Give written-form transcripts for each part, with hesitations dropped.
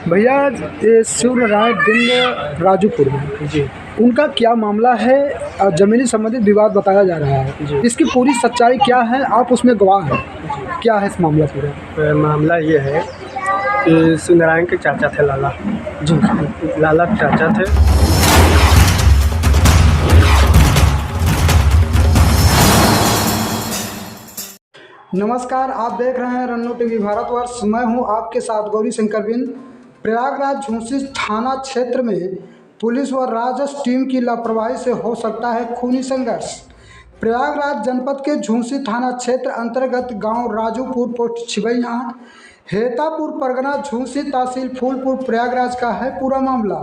भैया, ये शिव नारायण बिंद राजूपुर में जी उनका क्या मामला है? ज़मीनी संबंधित विवाद बताया जा रहा है जी। इसकी पूरी सच्चाई क्या है? आप उसमें गवाह हैं, क्या है इस मामला पूरा? मामला ये है कि शिव नारायण के चाचा थे लाला। जी लाला चाचा थे। नमस्कार, आप देख रहे हैं रन्नू टीवी भारतवर्ष। मैं हूं आपके साथ गौरी शंकर बिंद। प्रयागराज झूंसी थाना क्षेत्र में पुलिस व राजस्व टीम की लापरवाही से हो सकता है खूनी संघर्ष। प्रयागराज जनपद के झूंसी थाना क्षेत्र अंतर्गत गांव राजूपुर पोस्ट छिबैया हेतापुर परगना झूंसी तहसील फूलपुर प्रयागराज का है पूरा मामला।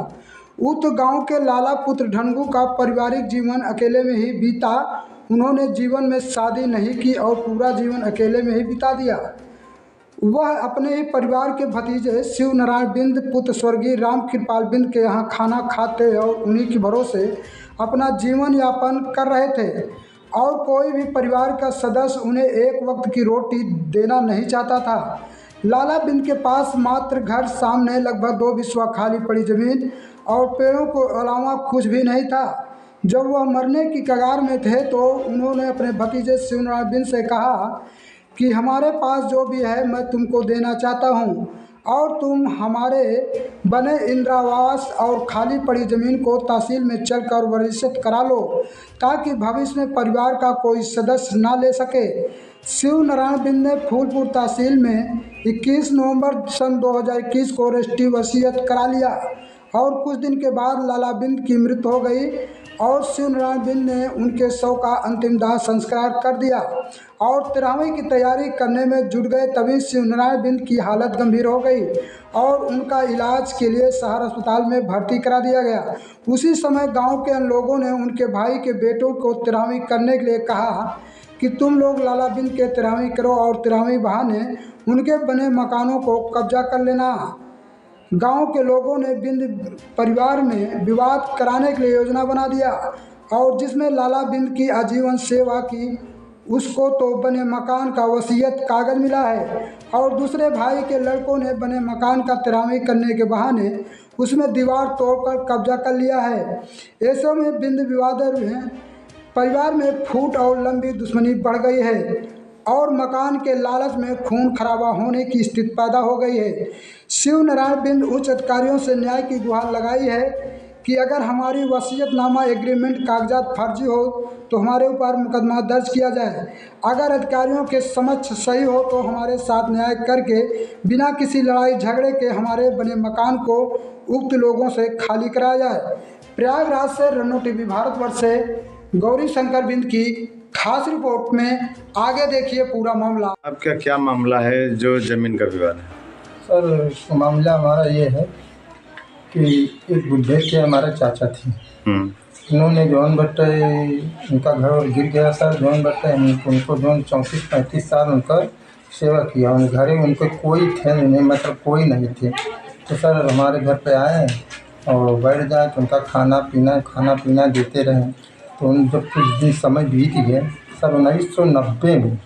उक्त गांव के लाला पुत्र ढंगू का पारिवारिक जीवन अकेले में ही बीता। उन्होंने जीवन में शादी नहीं की और पूरा जीवन अकेले में ही बिता दिया। वह अपने ही परिवार के भतीजे शिव नारायण बिंद पुत्र स्वर्गीय राम कृपाल बिंद के यहाँ खाना खाते और उन्हीं के भरोसे अपना जीवन यापन कर रहे थे और कोई भी परिवार का सदस्य उन्हें एक वक्त की रोटी देना नहीं चाहता था। लाला बिंद के पास मात्र घर सामने लगभग 2 बिस्वा खाली पड़ी जमीन और पेड़ों को अलावा कुछ भी नहीं था। जब वह मरने की कगार में थे तो उन्होंने अपने भतीजे शिव नारायण बिंद से कहा कि हमारे पास जो भी है मैं तुमको देना चाहता हूँ और तुम हमारे बने इंदिरावास और खाली पड़ी ज़मीन को तहसील में चलकर वरीयत करा लो ताकि भविष्य में परिवार का कोई सदस्य ना ले सके। शिव नारायण बिंद ने फूलपुर तहसील में 21 नवंबर सन 2021 को रजिस्ट्री वसीयत करा लिया और कुछ दिन के बाद लाला बिंद की मृत्यु हो गई और शिव नारायण बिंद ने उनके शव का अंतिम दाह संस्कार कर दिया और तिरावी की तैयारी करने में जुट गए। तभी शिव नारायण बिंद की हालत गंभीर हो गई और उनका इलाज के लिए शहर अस्पताल में भर्ती करा दिया गया। उसी समय गांव के लोगों ने उनके भाई के बेटों को तिरावी करने के लिए कहा कि तुम लोग लाला बिंद के तिरावी करो और तिरावी बहाने उनके बने मकानों को कब्जा कर लेना। गांव के लोगों ने बिंद परिवार में विवाद कराने के लिए योजना बना दिया और जिसमें लाला बिंद की आजीवन सेवा की उसको तो बने मकान का वसीयत कागज मिला है और दूसरे भाई के लड़कों ने बने मकान का तिरावी करने के बहाने उसमें दीवार तोड़कर कब्जा कर लिया है। ऐसे में बिंद विवाद में परिवार में फूट और लंबी दुश्मनी बढ़ गई है और मकान के लालच में खून खराबा होने की स्थिति पैदा हो गई है। शिव नारायण बिंद उच्च अधिकारियों से न्याय की गुहार लगाई है कि अगर हमारी वसीयतनामा एग्रीमेंट कागजात फर्जी हो तो हमारे ऊपर मुकदमा दर्ज किया जाए। अगर अधिकारियों के समक्ष सही हो तो हमारे साथ न्याय करके बिना किसी लड़ाई झगड़े के हमारे बने मकान को उक्त लोगों से खाली कराया जाए। प्रयागराज से रन्नू टीवी भारतवर्ष से गौरी शंकर बिंद की खास रिपोर्ट में आगे देखिए पूरा मामला। आपका क्या मामला है जो जमीन का विवाद है? सर, मामला हमारा ये है कि एक बुढ़े के हमारे चाचा थे। उन्होंने जौन बट्टे उनका घर और गिर गया सर। जौन बट्टे उनको जौन 34-35 साल उनका सेवा किया। उन घरे उनके कोई थे नहीं, मतलब कोई नहीं थे। तो सर हमारे घर पे आए और बैठ जाए तो उनका खाना पीना देते रहे। तो उन जब कुछ दिन समय बीत गए सर 1990 में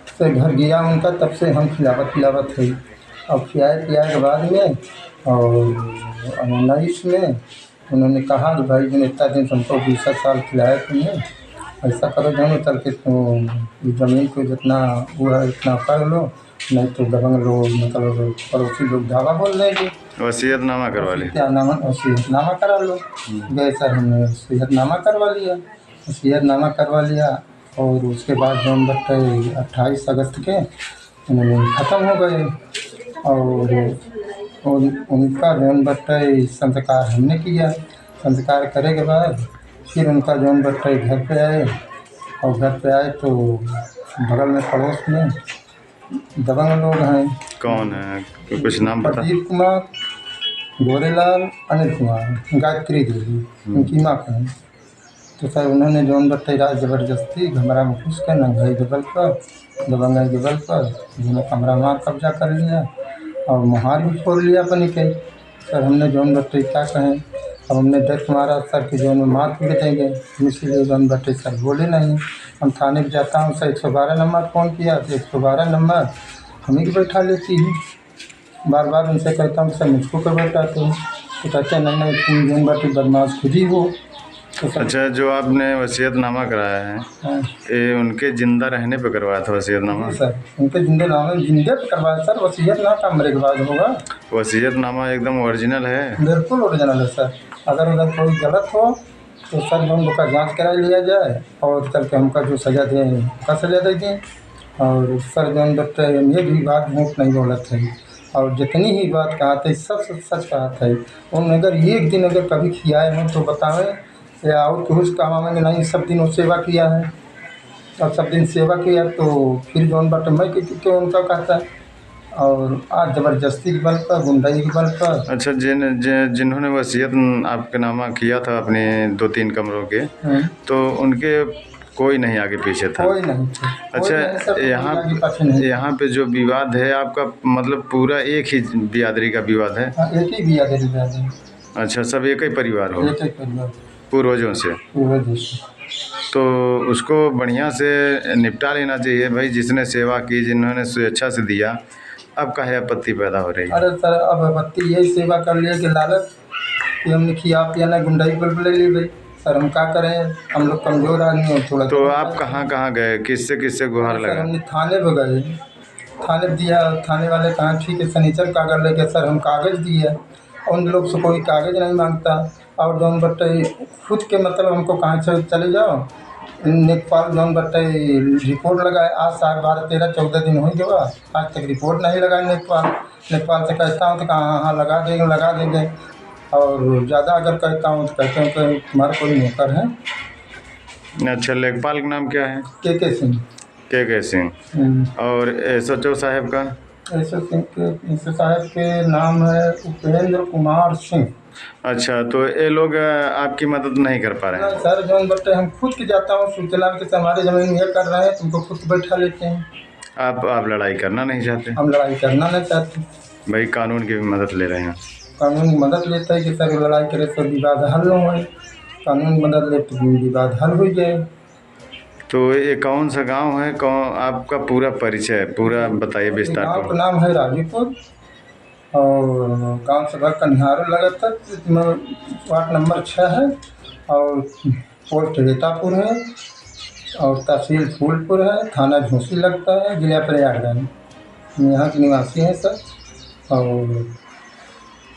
से घर गया उनका, तब से हम खिलावत है और खिलाए के बाद में और 19 में उन्होंने कहा कि भाई जो इतना दिन तुमको 20 साल खिलाया तुमने, ऐसा करो जानो चल के तो ज़मीन को जितना वो है इतना कर लो, नहीं तो दबंग लोग मतलब पड़ोसी लोग धावा बोल देंगे। वसीयतनामा करवा लिया? वसीयतनामा करा लो। गए सर, हमने वसीयतनामा करवा लिया और उसके बाद जौन बट्टे 28 अगस्त के उन्होंने ख़त्म हो गए और उनका जौन बट्टे संस्कार हमने किया। संस्कार करे के बाद फिर उनका जौन बट्टे घर पे आए तो बगल में पड़ोस में दबंग लोग हैं। कौन है, कुछ नाम पता? प्रदीप कुमार, गोरेलाल, अनिल कुमार, गायत्री देवी उनकी माँ का है। तो सर उन्होंने जौन बट्टे रात ज़बरदस्ती कमरा में घुस कर दबंगाई जबल पर उन्होंने कमरा में कब्जा कर लिया और मुहार भी फोड़ लिया अपनी कई। सर हमने जौन बट्टे क्या कहें, अब हमने डर मारा सर कि जौन मार पीट देंगे, इसलिए जौन बट्टे सर बोले नहीं। हम थाने पर जाता हूँ सर, 112 नंबर फ़ोन किया तो 112 नंबर हम ही बैठा लेती है। बार बार उनसे कहता हूँ सर मुझको कब बताते हैं, तो कहते हैं नहीं तुम जौन बाटी बदमाश खुद ही हो। तो सर अच्छा, जो आपने वसीयतनामा कराया है, हाँ ये उनके जिंदा रहने पे करवाया था वसीयतनामा? सर, उनके जिंदे पे करवाया सर, वसीयत ना का मरे के बाद होगा। वसीयतनामा एकदम ओरिजिनल है? बिल्कुल ओरिजिनल है सर। अगर उधर कोई गलत हो तो सर जो उनका जांच करा लिया जाए और चल के हमका जो सज़ा दें उनका सज़ा दे दें। और सर जो डॉक्टर ये भी बात झूठ नहीं बोलत है, और जितनी ही बात कहा था सब सच कहा था। उन अगर एक दिन अगर कभी खियाए हैं तो बतावें या और कुछ काम में नहीं, सब दिन वो सेवा किया है और सब दिन सेवा किया, तो फिर जो बात मैं क्यों उनका कहता है। और आज ज़बरदस्ती के बल पर, गुंडाई के बल पर। अच्छा, जिन्होंने वसीयत आपके नामा किया था अपने 2-3 कमरों के, तो उनके कोई नहीं आगे पीछे था? कोई नहीं था। अच्छा, यहाँ पे जो विवाद है आपका, मतलब पूरा एक ही बिरादरी का विवाद है? हाँ, एक ही बिरादरी है। अच्छा, सब एक ही परिवार हो? एक ही परिवार, पूर्वजों से? पूर्वजों से। तो उसको बढ़िया से निपटा लेना चाहिए भाई, जिसने सेवा की, जिन्होंने स्वेच्छा से दिया, अब काहे आपत्ति पैदा हो रही है? अरे सर अब आपत्ति यही सेवा कर लिए कि लालच कि हमने खिया पिया ना, गुंडाई पर ले ली भाई। सर हम क्या करें, हम लोग कमज़ोर आदमी हैं थोड़ा। तो आप कहाँ गए, किससे गुहार सर लगा? हमने थाने पर गए, थाने दिया, थाने वाले कहा ठीक है सनीचर कागज़ लेके। सर हम कागज़ दिए, उन लोग से कोई कागज़ नहीं मांगता। और जौन बट्टे खुद के मतलब हमको कहाँ से चले जाओ, लेखपाल जौन बट्टे रिपोर्ट लगाए, आज 12-13-14 दिन हो गया, आज तक रिपोर्ट नहीं लगाए लेखपाल से कहता हूँ तो कहाँ हाँ लगा देंगे। और ज़्यादा अगर कहता हूँ तो कहते हैं कि तुम्हारा कोई नौकर है। अच्छा, लेखपाल का नाम क्या है? के सिंह। के सिंह। और SHO साहब का? SHO साहब के नाम है उपेंद्र कुमार सिंह। अच्छा, तो ये लोग आपकी मदद नहीं कर पा रहे हैं? सर जौन बट्टे हम खुद के जाता हूँ सूचना के हमारे ज़मीन ये कर रहे हैं, तुमको खुद बैठा लेते हैं। आप लड़ाई करना नहीं चाहते? हम लड़ाई करना नहीं चाहते भाई, कानून की भी मदद ले रहे हैं? कानून की मदद लेता है कि सर लड़ाई करे तो विवाद हल न हो, कानून की मदद ले तो विवाद हल हो जाए। तो ये कौन सा गांव है, कौन आपका पूरा परिचय पूरा बताइए विस्तार? गाँव का नाम है राजीपुर और गांव सभा कन्हार लगा तक, वार्ड नंबर 6 है और पोस्ट रेतापुर है और तहसील फूलपुर है, थाना झूसी लगता है, जिला प्रयागराज। हम यहाँ के निवासी हैं सर। और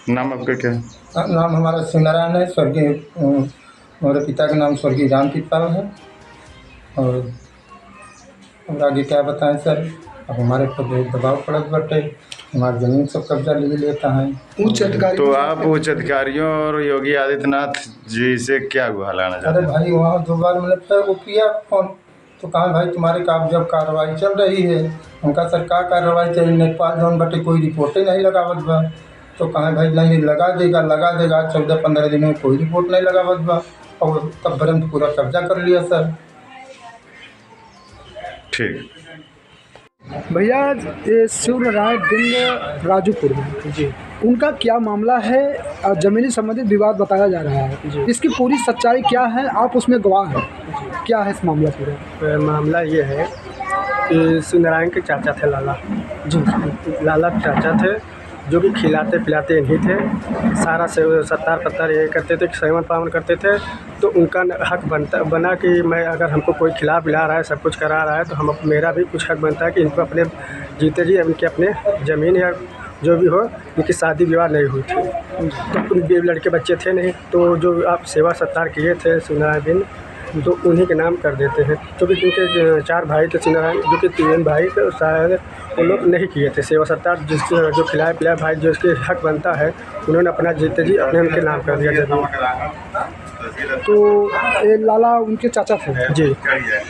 नाम आपका क्या है? नाम हमारा सिंगनारायण है, स्वर्गीय हमारे पिता का नाम स्वर्गीय रामकृपाल है। और आगे क्या बताएं सर, अब हमारे पर बहुत दबाव पड़त बटे, हमारी ज़मीन सब कब्जा ले लेता है उच्च अधिकारी। तो आप उच्च अधिकारियों और योगी आदित्यनाथ जी से क्या गुहार लगाना चाहते अरे हैं? भाई वहाँ 2 बार मैंने फिर वो किया फोन, तो कहा भाई तुम्हारे काम जब कार्रवाई चल रही है, उनका सरकार कार्रवाई चल, नेपाल जौन बटे कोई रिपोर्ट ही नहीं लगावत बा। तो कहा भाई नहीं लगा देगा 14-15 दिन में कोई रिपोर्ट नहीं लगावत बा, और तब भरम पूरा कब्जा कर लिया सर। ठीक। भैया ये शिवनारायण बिंद राजूपुर में जी, उनका क्या मामला है? ज़मीनी संबंधित विवाद बताया जा रहा है जी, इसकी पूरी सच्चाई क्या है? आप उसमें गवाह हैं, क्या है इस मामला पूरा? मामला ये है कि शिवनारायण के चाचा थे लाला जी, लाला चाचा थे जो कि खिलाते पिलाते इन्हीं थे, सारा से सत्तार पत्तार ये करते थे, सेवन पावन करते थे। तो उनका हक बना कि मैं अगर हमको कोई खिला पिला रहा है, सब कुछ करा रहा है, तो हम मेरा भी कुछ हक बनता है कि इनको अपने जीते जी उनके अपने ज़मीन या जो भी हो, उनकी शादी विवाह नहीं हुई थी, तो उन लड़के बच्चे थे नहीं, तो जो आप सेवा सत्कार किए थे शिवनारायण बिंद, तो उन्हीं के नाम कर देते हैं। क्योंकि उनके 4 भाई थे शिवनारायण, जो कि 3 भाई थे शायद वो लोग नहीं किए थे सेवा सत्कार, जिसके जो खिलाए पिलाए भाई जो इसके हक बनता है, उन्होंने अपना जीते जी अपने उनके नाम कर दिया जमीन। तो ये लाला उनके चाचा थे जी।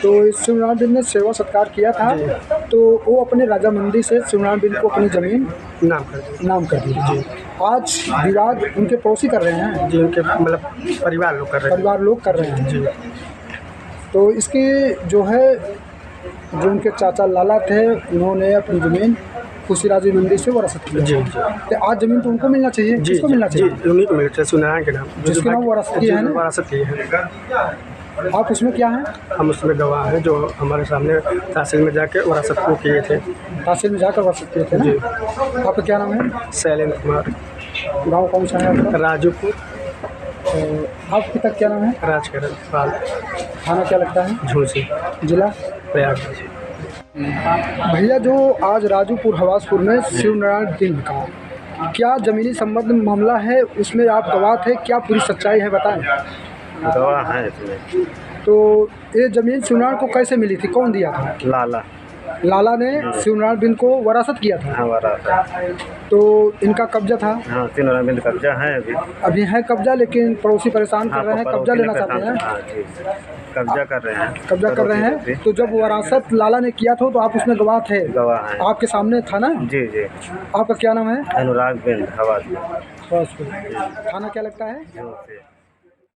तो शिवनारायण बिंद ने सेवा सत्कार किया था, तो वो अपने राजामंदी से शिवनारायण बिंद को अपनी ज़मीन नाम कर दी जी। आज विवाद उनके पड़ोसी कर रहे हैं जी, उनके मतलब परिवार लोग कर रहे हैं जी। तो इसकी जो है, जो उनके चाचा लाला थे, उन्होंने अपनी ज़मीन खुशीराजी मंदिर से वरासत किया जी। तो आज ज़मीन तो उनको मिलना चाहिए, किसको मिलना चाहिए? जी, उन्हीं को मिलना चाहिए, शिवनारायण के नाम, जिसके नाम वरासत की है ना, वरासत की है। आप उसमें क्या हैं? हम उसमें गवाह हैं जो हमारे सामने तहसील में जाके वरासत को किए थे। तहसील में जाकर वरासत किए थे ना? जी। आपका क्या नाम है? शैलेंद्र कुमार। गाँव कौन सा है आपका? राजूपुर। तो आपके पिता क्या नाम है? राजकरण पाल। थाना क्या लगता है? झूसी। जिला? प्रयागराज। भैया, जो आज राजूपुर हवासपुर में शिवनारायण दिन का क्या ज़मीनी संबंध मामला है, उसमें आप गवाह थे, क्या पूरी सच्चाई है बताएं। गवाह है इसमें। तो ये ज़मीन शिवनारायण को कैसे मिली थी, कौन दिया था? लाला ने शिवनारायण बिंद को वरासत किया था। हाँ, वरासत। तो इनका कब्जा था? हाँ, शिवनारायण बिंद कब्जा है अभी है कब्जा, लेकिन पड़ोसी परेशान कर रहे हैं, कब्जा लेना चाहते हैं। हाँ जी, कब्जा कर रहे हैं। तो जब वरासत लाला ने किया था तो आप उसमें गवाह थे? गवाह हैं। आपके सामने था ना? जी जी। आपका क्या नाम है? अनुराग बिंद हवासपुर। थाना क्या लगता है?